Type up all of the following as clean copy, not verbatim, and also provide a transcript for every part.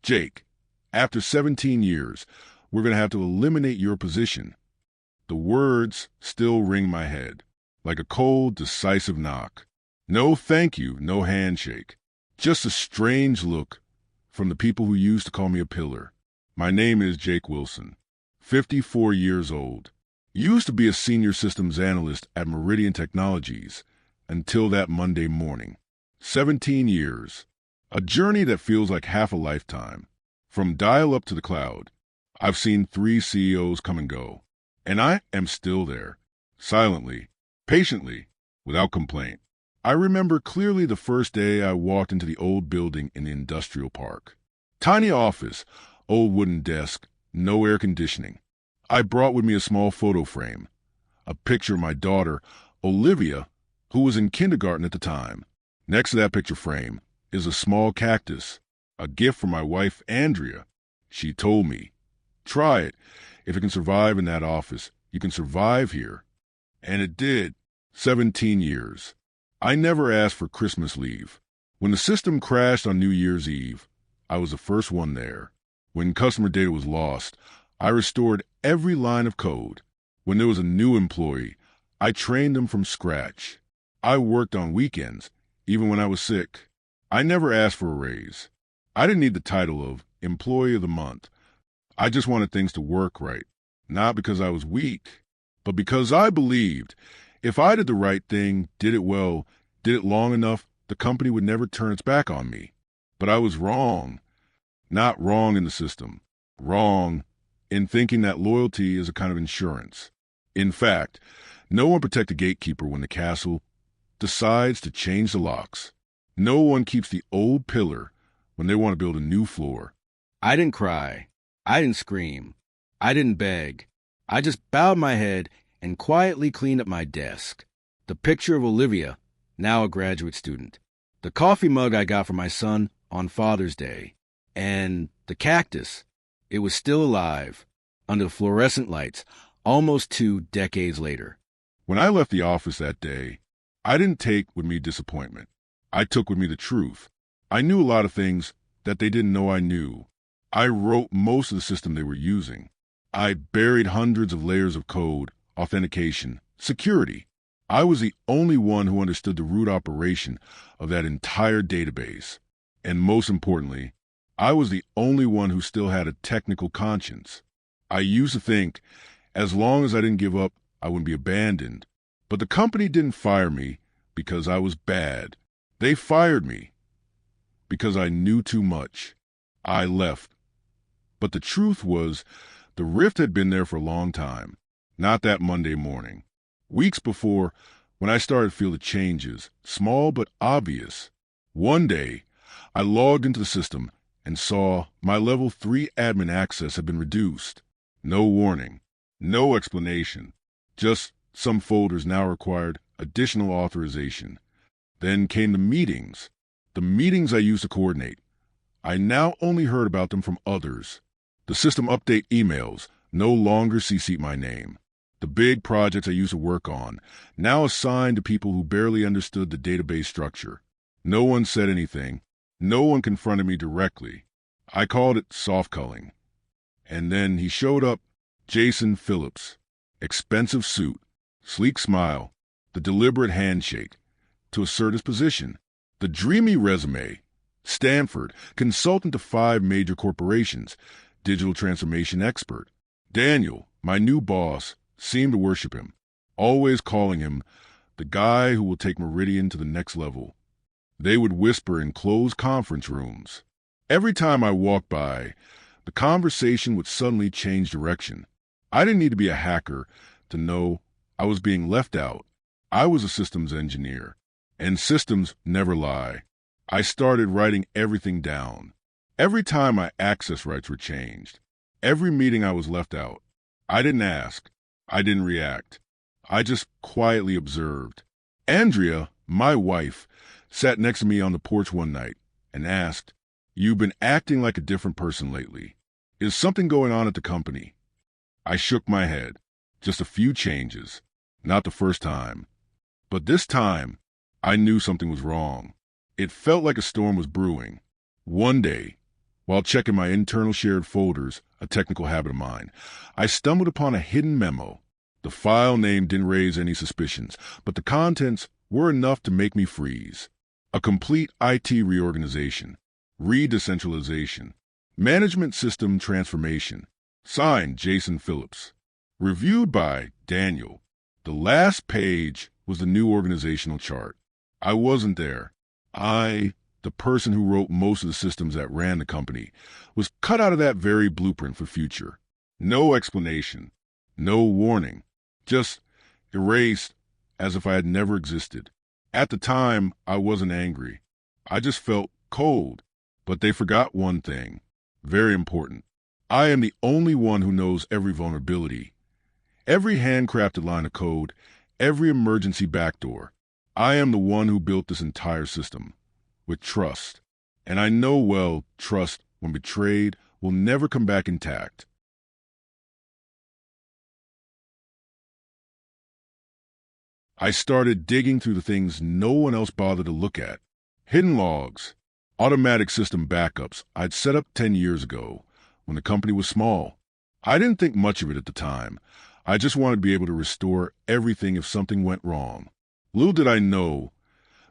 Jake, after 17 years, we're going to have to eliminate your position. The words still ring my head, like a cold, decisive knock. No thank you, no handshake. Just a strange look from the people who used to call me a pillar. My name is Jake Wilson, 54 years old. Used to be a senior systems analyst at Meridian Technologies until that Monday morning. 17 years. A journey that feels like half a lifetime. From dial-up to the cloud, I've seen 3 CEOs come and go. And I am still there, silently, patiently, without complaint. I remember clearly the first day I walked into the old building in the industrial park. Tiny office, old wooden desk, no air conditioning. I brought with me a small photo frame, a picture of my daughter, Olivia, who was in kindergarten at the time. Next to that picture frame is a small cactus, a gift from my wife, Andrea. She told me, try it. If it can survive in that office, you can survive here. And it did. 17 years. I never asked for Christmas leave. When the system crashed on New Year's Eve, I was the first one there. When customer data was lost, I restored every line of code. When there was a new employee, I trained them from scratch. I worked on weekends, even when I was sick. I never asked for a raise. I didn't need the title of Employee of the Month. I just wanted things to work right, not because I was weak, but because I believed if I did the right thing, did it well, did it long enough, the company would never turn its back on me. But I was wrong. Not wrong in the system. Wrong in thinking that loyalty is a kind of insurance. In fact, no one protects a gatekeeper when the castle decides to change the locks. No one keeps the old pillar when they want to build a new floor. I didn't cry. I didn't scream. I didn't beg. I just bowed my head and quietly cleaned up my desk. The picture of Olivia, now a graduate student. The coffee mug I got for my son on Father's Day. And the cactus. It was still alive, under fluorescent lights, almost 2 decades later. When I left the office that day, I didn't take with me disappointment. I took with me the truth. I knew a lot of things that they didn't know I knew. I wrote most of the system they were using. I buried hundreds of layers of code, authentication, security. I was the only one who understood the root operation of that entire database. And most importantly, I was the only one who still had a technical conscience. I used to think, as long as I didn't give up, I wouldn't be abandoned. But the company didn't fire me because I was bad. They fired me because I knew too much. I left. But the truth was, the rift had been there for a long time. Not that Monday morning. Weeks before, when I started to feel the changes, small but obvious. One day, I logged into the system and saw my level 3 admin access had been reduced. No warning, no explanation, just some folders now required additional authorization. Then came the meetings I used to coordinate. I now only heard about them from others. The system update emails no longer CC'd my name. The big projects I used to work on, now assigned to people who barely understood the database structure. No one said anything. No one confronted me directly. I called it soft culling. And then he showed up, Jason Phillips. Expensive suit, sleek smile, the deliberate handshake, to assert his position. The dreamy resume, Stanford, consultant to 5 major corporations, digital transformation expert. Daniel, my new boss, seemed to worship him, always calling him the guy who will take Meridian to the next level. They would whisper in closed conference rooms. Every time I walked by, the conversation would suddenly change direction. I didn't need to be a hacker to know I was being left out. I was a systems engineer, and systems never lie. I started writing everything down. Every time my access rights were changed, every meeting I was left out. I didn't ask. I didn't react. I just quietly observed. Andrea, my wife, sat next to me on the porch one night and asked, "You've been acting like a different person lately. Is something going on at the company?" I shook my head. Just a few changes. Not the first time. But this time, I knew something was wrong. It felt like a storm was brewing. One day, While checking my internal shared folders, a technical habit of mine, I stumbled upon a hidden memo. The file name didn't raise any suspicions, but the contents were enough to make me freeze. A complete IT reorganization, re-decentralization, management system transformation. Signed, Jason Phillips. Reviewed by Daniel. The last page was the new organizational chart. I wasn't there. The person who wrote most of the systems that ran the company, was cut out of that very blueprint for future. No explanation, no warning, just erased as if I had never existed. At the time, I wasn't angry. I just felt cold. But they forgot one thing, very important. I am the only one who knows every vulnerability, every handcrafted line of code, every emergency backdoor. I am the one who built this entire system. With trust. And I know well, trust, when betrayed, will never come back intact. I started digging through the things no one else bothered to look at. Hidden logs, automatic system backups I'd set up 10 years ago, when the company was small. I didn't think much of it at the time. I just wanted to be able to restore everything if something went wrong. Little did I know,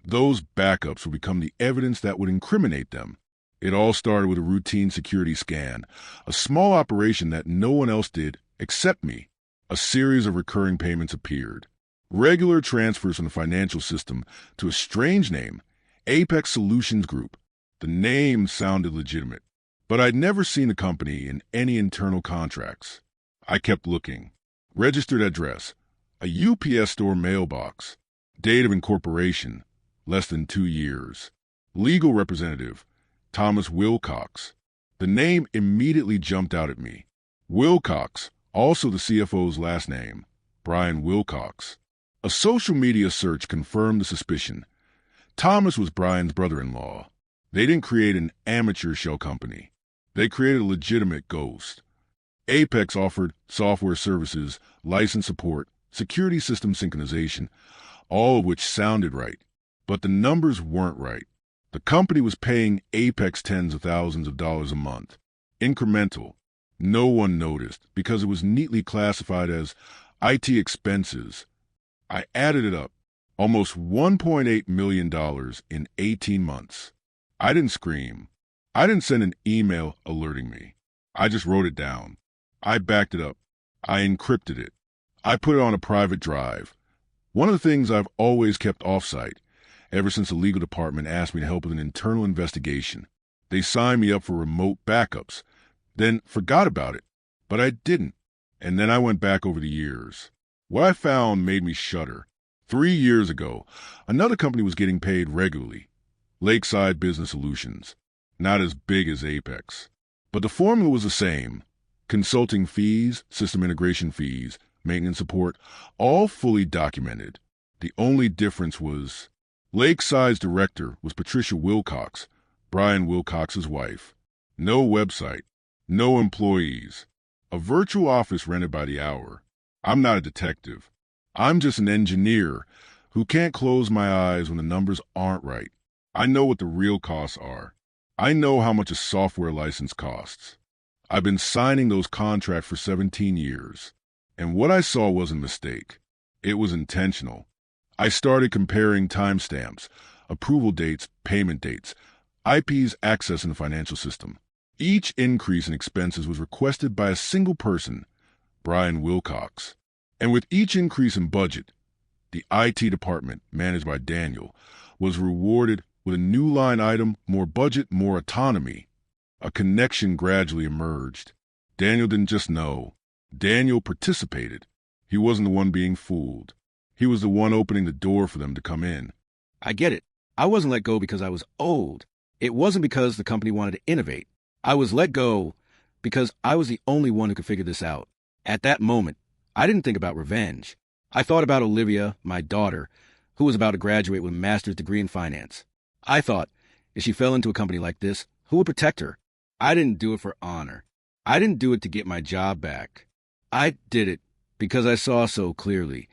those backups would become the evidence that would incriminate them. It all started with a routine security scan, a small operation that no one else did except me. A series of recurring payments appeared. Regular transfers from the financial system to a strange name, Apex Solutions Group. The name sounded legitimate, but I'd never seen the company in any internal contracts. I kept looking. Registered address, a UPS store mailbox. Date of incorporation, less than 2 years. Legal representative, Thomas Wilcox. The name immediately jumped out at me. Wilcox, also the CFO's last name, Brian Wilcox. A social media search confirmed the suspicion. Thomas was Brian's brother-in-law. They didn't create an amateur shell company. They created a legitimate ghost. Apex offered software services, license support, security system synchronization, all of which sounded right. But the numbers weren't right. The company was paying Apex tens of thousands of dollars a month. Incremental. No one noticed because it was neatly classified as IT expenses. I added it up. Almost $1.8 million in 18 months. I didn't scream. I didn't send an email alerting me. I just wrote it down. I backed it up. I encrypted it. I put it on a private drive. One of the things I've always kept offsite, ever since the legal department asked me to help with an internal investigation. They signed me up for remote backups, then forgot about it. But I didn't. And then I went back over the years. What I found made me shudder. 3 years ago, another company was getting paid regularly. Lakeside Business Solutions. Not as big as Apex. But the formula was the same. Consulting fees, system integration fees, maintenance support, all fully documented. The only difference was Lakeside's director was Patricia Wilcox, Brian Wilcox's wife. No website, no employees. A virtual office rented by the hour. I'm not a detective. I'm just an engineer who can't close my eyes when the numbers aren't right. I know what the real costs are. I know how much a software license costs. I've been signing those contracts for 17 years. And what I saw wasn't a mistake. It was intentional. I started comparing timestamps, approval dates, payment dates, IPs accessing the financial system. Each increase in expenses was requested by a single person, Brian Wilcox. And with each increase in budget, the IT department, managed by Daniel, was rewarded with a new line item, more budget, more autonomy. A connection gradually emerged. Daniel didn't just know. Daniel participated. He wasn't the one being fooled. He was the one opening the door for them to come in. I get it. I wasn't let go because I was old. It wasn't because the company wanted to innovate. I was let go because I was the only one who could figure this out. At that moment, I didn't think about revenge. I thought about Olivia, my daughter, who was about to graduate with a master's degree in finance. I thought, if she fell into a company like this, who would protect her? I didn't do it for honor. I didn't do it to get my job back. I did it because I saw so clearly.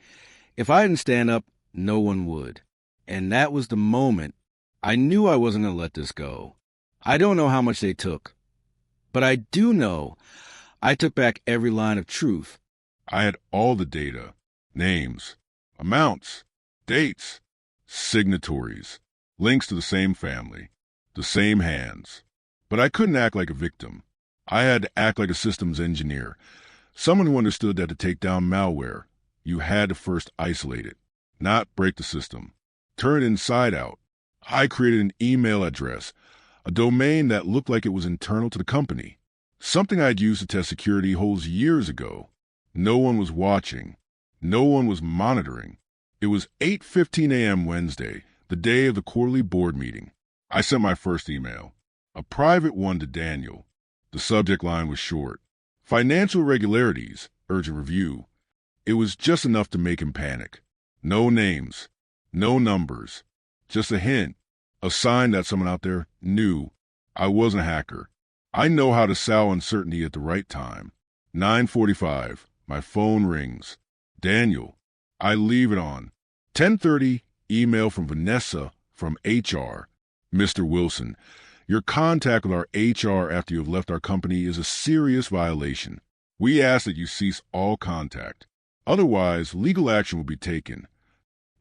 If I didn't stand up, no one would. And that was the moment I knew I wasn't going to let this go. I don't know how much they took. But I do know I took back every line of truth. I had all the data, names, amounts, dates, signatories, links to the same family, the same hands. But I couldn't act like a victim. I had to act like a systems engineer, someone who understood that to take down malware, you had to first isolate it, not break the system, turn it inside out. I created an email address, a domain that looked like it was internal to the company, something I'd used to test security holes years ago. No one was watching. No one was monitoring. It was 8:15 a.m. Wednesday, the day of the quarterly board meeting. I sent my first email, a private one to Daniel. The subject line was short. Financial irregularities, urgent review. It was just enough to make him panic. No names, no numbers, just a hint, a sign that someone out there knew I wasn't a hacker. I know how to sow uncertainty at the right time. 9:45, my phone rings. Daniel, I leave it on. 10:30, email from Vanessa from HR. Mr. Wilson, your contact with our HR after you have left our company is a serious violation. We ask that you cease all contact. Otherwise, legal action will be taken.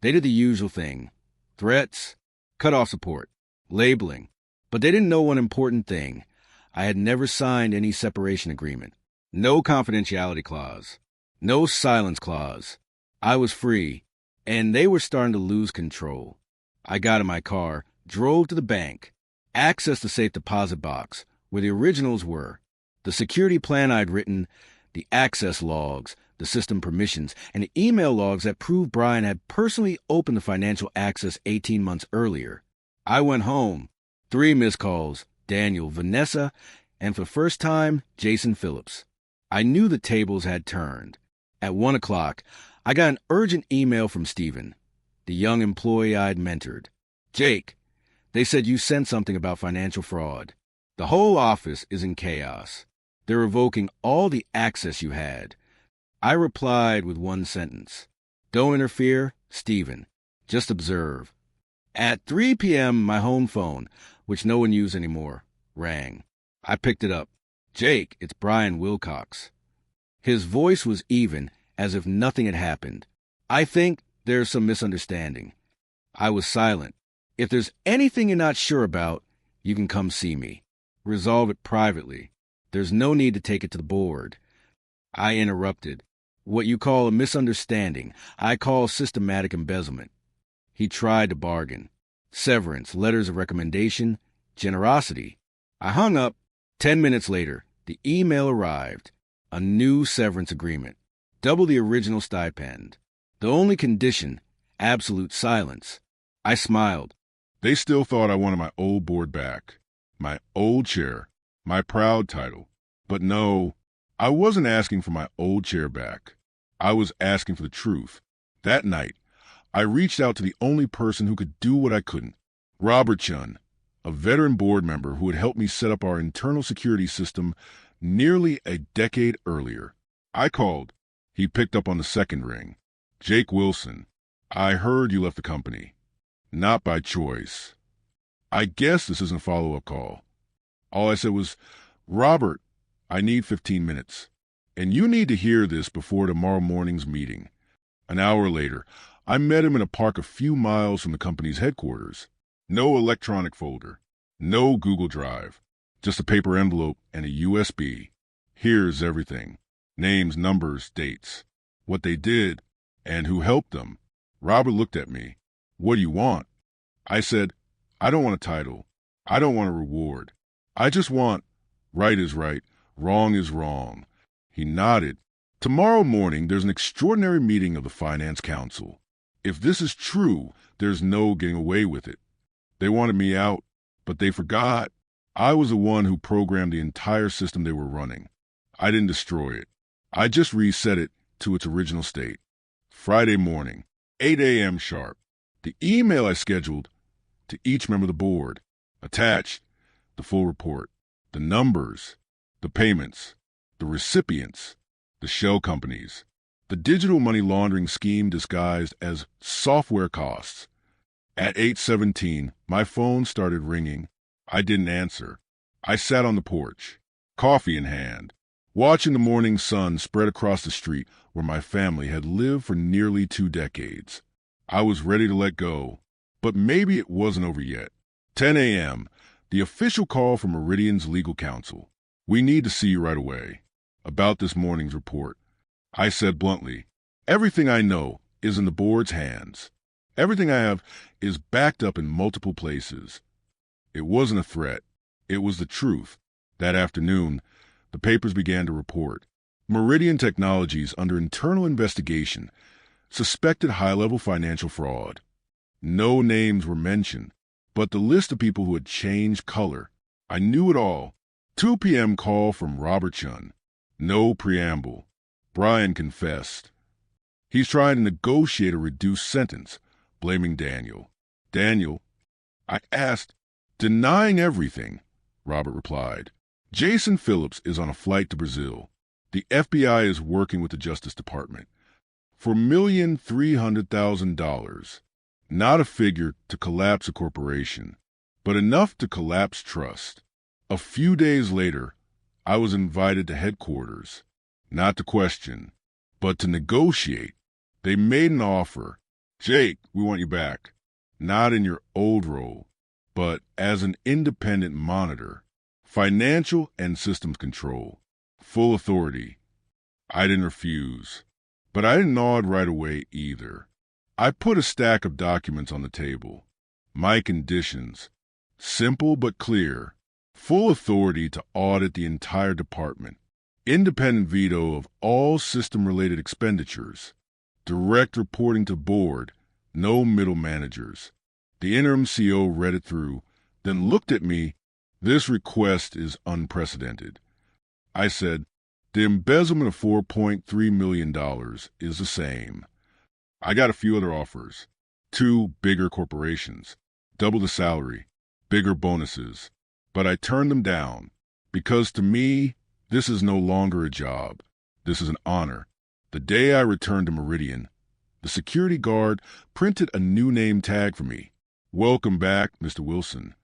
They did the usual thing. Threats, cut off support, labeling. But they didn't know one important thing. I had never signed any separation agreement. No confidentiality clause. No silence clause. I was free, and they were starting to lose control. I got in my car, drove to the bank, accessed the safe deposit box, where the originals were, the security plan I'd written, the access logs, the system permissions, and the email logs that proved Brian had personally opened the financial access 18 months earlier. I went home. 3 missed calls, Daniel, Vanessa, and for the first time, Jason Phillips. I knew the tables had turned. At 1 o'clock, I got an urgent email from Stephen, the young employee I'd mentored. Jake, they said you sent something about financial fraud. The whole office is in chaos. They're revoking all the access you had. I replied with one sentence. Don't interfere, Stephen. Just observe. At 3 p.m., my home phone, which no one used anymore, rang. I picked it up. Jake, it's Brian Wilcox. His voice was even, as if nothing had happened. I think there's some misunderstanding. I was silent. If there's anything you're not sure about, you can come see me. Resolve it privately. There's no need to take it to the board. I interrupted. What you call a misunderstanding, I call systematic embezzlement. He tried to bargain. Severance, letters of recommendation, generosity. I hung up. 10 minutes later, the email arrived. A new severance agreement. Double the original stipend. The only condition, absolute silence. I smiled. They still thought I wanted my old board back, my old chair, my proud title. But no, I wasn't asking for my old chair back. I was asking for the truth. That night, I reached out to the only person who could do what I couldn't, Robert Chun, a veteran board member who had helped me set up our internal security system nearly a decade earlier. I called. He picked up on the second ring. Jake Wilson, I heard you left the company. Not by choice. I guess this isn't a follow-up call. All I said was, Robert, I need 15 minutes. And you need to hear this before tomorrow morning's meeting. An hour later, I met him in a park a few miles from the company's headquarters. No electronic folder. No Google Drive. Just a paper envelope and a USB. Here's everything. Names, numbers, dates. What they did, and who helped them. Robert looked at me. What do you want? I said, I don't want a title. I don't want a reward. I just want right is right, wrong is wrong. He nodded. Tomorrow morning, there's an extraordinary meeting of the Finance Council. If this is true, there's no getting away with it. They wanted me out, but they forgot. I was the one who programmed the entire system they were running. I didn't destroy it. I just reset it to its original state. Friday morning, 8 a.m. sharp. The email I scheduled to each member of the board. Attached, the full report, the numbers, the payments, the recipients, the shell companies, the digital money laundering scheme disguised as software costs. At 8:17, my phone started ringing. I didn't answer. I sat on the porch. coffee in hand, watching the morning sun spread across the street where my family had lived for nearly 2 decades. I was ready to let go, but maybe it wasn't over yet. 10 a.m., the official call from Meridian's legal counsel. "We need to see you right away about this morning's report." I said bluntly, "Everything I know is in the board's hands. Everything I have is backed up in multiple places." It wasn't a threat. It was the truth. That afternoon, the papers began to report. Meridian Technologies under internal investigation, suspected high-level financial fraud. No names were mentioned, but the list of people who had changed color. I knew it all. 2 p.m. call from Robert Chun. No preamble. Brian confessed. He's trying to negotiate a reduced sentence, blaming Daniel. Daniel? I asked. Denying everything, Robert replied. Jason Phillips is on a flight to Brazil. The FBI is working with the Justice Department for $1,300,000. Not a figure to collapse a corporation, but enough to collapse trust. A few days later, I was invited to headquarters, not to question, but to negotiate. They made an offer. "Jake, we want you back. Not in your old role, but as an independent monitor, financial and systems control, full authority." I didn't refuse, but I didn't nod right away either. I put a stack of documents on the table. My conditions, simple but clear: full authority to audit the entire department, independent veto of all system-related expenditures, direct reporting to board, no middle managers. The interim CO read it through, then looked at me. "This request is unprecedented." I said, "The embezzlement of $4.3 million is the same. I got a few other offers. 2 bigger corporations, double the salary, bigger bonuses. But I turned them down because to me, this is no longer a job. This is an honor." The day I returned to Meridian, the security guard printed a new name tag for me. "Welcome back, Mr. Wilson."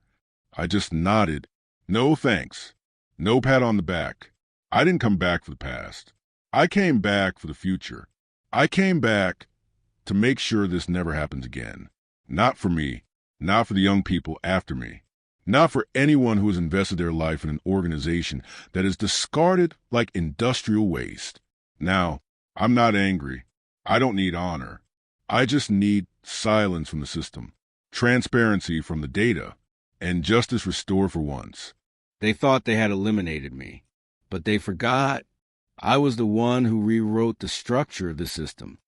I just nodded. No thanks. No pat on the back. I didn't come back for the past. I came back for the future. I came back to make sure this never happens again. Not for me. Not for the young people after me. Not for anyone who has invested their life in an organization that is discarded like industrial waste. Now, I'm not angry. I don't need honor. I just need silence from the system, transparency from the data, and justice restored for once. They thought they had eliminated me, but they forgot I was the one who rewrote the structure of the system.